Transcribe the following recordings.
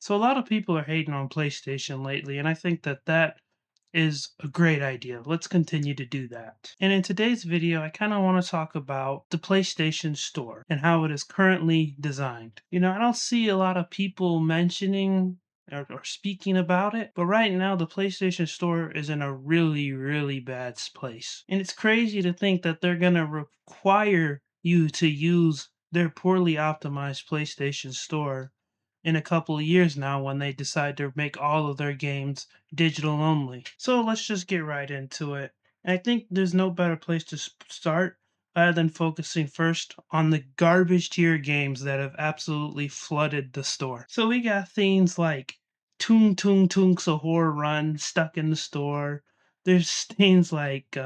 So a lot of people are hating on PlayStation lately, and I think that that is a great idea. Let's continue to do that. And in today's video, I kind of want to talk about the PlayStation Store and how it is currently designed. I don't see a lot of people mentioning or speaking about it, but right now the PlayStation Store is in a really, really bad place. And it's crazy to think that they're going to require you to use their poorly optimized PlayStation Store in a couple of years now when they decide to make all of their games digital only. So let's just get right into it. And I think there's no better place to start other than focusing first on the garbage tier games that have absolutely flooded the store. So we got things like Toon Toon Toonks a Horror Run stuck in the store. There's things like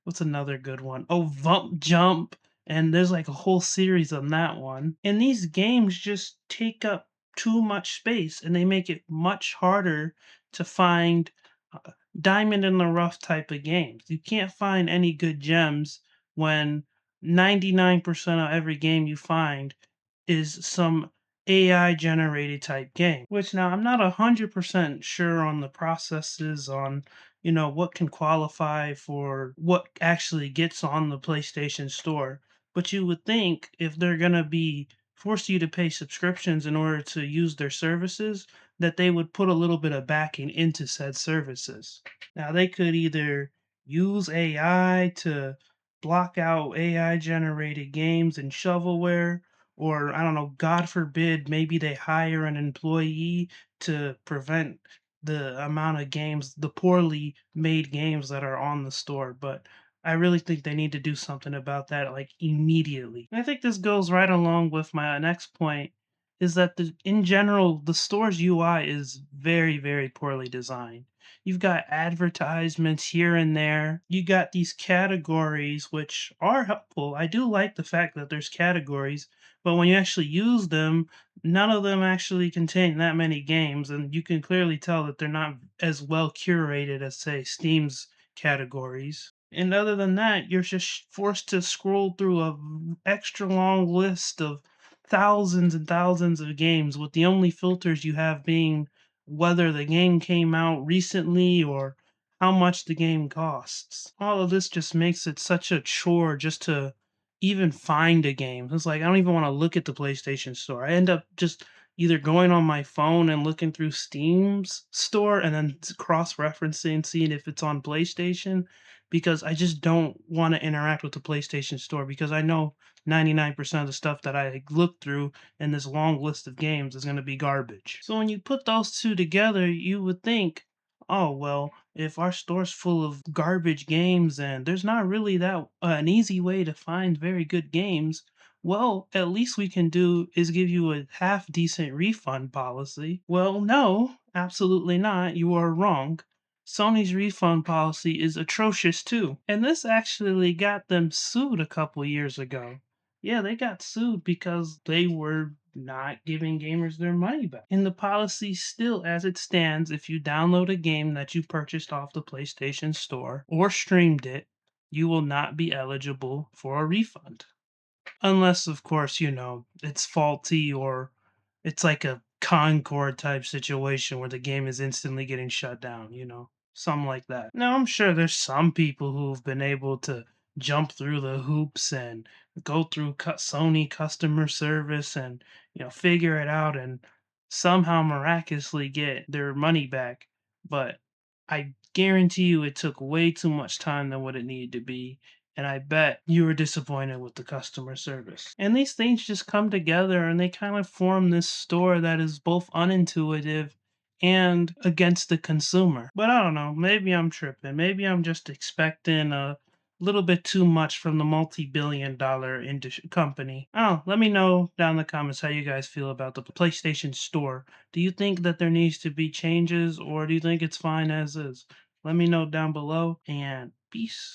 what's another good one? Oh, Vump Jump. And there's like a whole series on that one. And these games just take up too much space and they make it much harder to find diamond in the rough type of games. You can't find any good gems when 99% of every game you find is some AI generated type game. Which now I'm not 100% sure on the processes on what can qualify for what actually gets on the PlayStation Store. But you would think if they're going to be force you to pay subscriptions in order to use their services, that they would put a little bit of backing into said services. Now, they could either use AI to block out AI generated games and shovelware, or I don't know, God forbid, maybe they hire an employee to prevent the amount of games, the poorly made games that are on the store. But I really think they need to do something about that like immediately. And I think this goes right along with my next point is that in general the store's UI is very, very poorly designed. You've got advertisements here and there. You got these categories which are helpful. I do like the fact that there's categories, but when you actually use them, none of them actually contain that many games, and you can clearly tell that they're not as well curated as, say, Steam's categories. And other than that, you're just forced to scroll through a extra long list of thousands and thousands of games with the only filters you have being whether the game came out recently or how much the game costs. All of this just makes it such a chore just to even find a game. It's like I don't even want to look at the PlayStation Store. I end up just either going on my phone and looking through Steam's store and then cross-referencing, seeing if it's on PlayStation, because I just don't want to interact with the PlayStation Store because I know 99% of the stuff that I look through in this long list of games is going to be garbage. So when you put those two together, you would think, oh, well, if our store's full of garbage games and there's not really that an easy way to find very good games, well, at least we can do is give you a half decent refund policy. Well, no, absolutely not. You are wrong. Sony's refund policy is atrocious too. And this actually got them sued a couple years ago. Yeah, they got sued because they were not giving gamers their money back. And the policy still as it stands, if you download a game that you purchased off the PlayStation Store or streamed it, you will not be eligible for a refund. Unless, of course, it's faulty or it's like a Concord type situation where the game is instantly getting shut down, something like that. Now, I'm sure there's some people who've been able to jump through the hoops and go through Sony customer service and, figure it out and somehow miraculously get their money back. But I guarantee you it took way too much time than what it needed to be, and I bet you were disappointed with the customer service. And these things just come together and they kind of form this store that is both unintuitive and against the consumer. But I don't know, maybe I'm tripping. Maybe I'm just expecting a little bit too much from the multi-billion-dollar company. Oh, let me know down in the comments how you guys feel about the PlayStation Store. Do you think that there needs to be changes or do you think it's fine as is? Let me know down below and peace.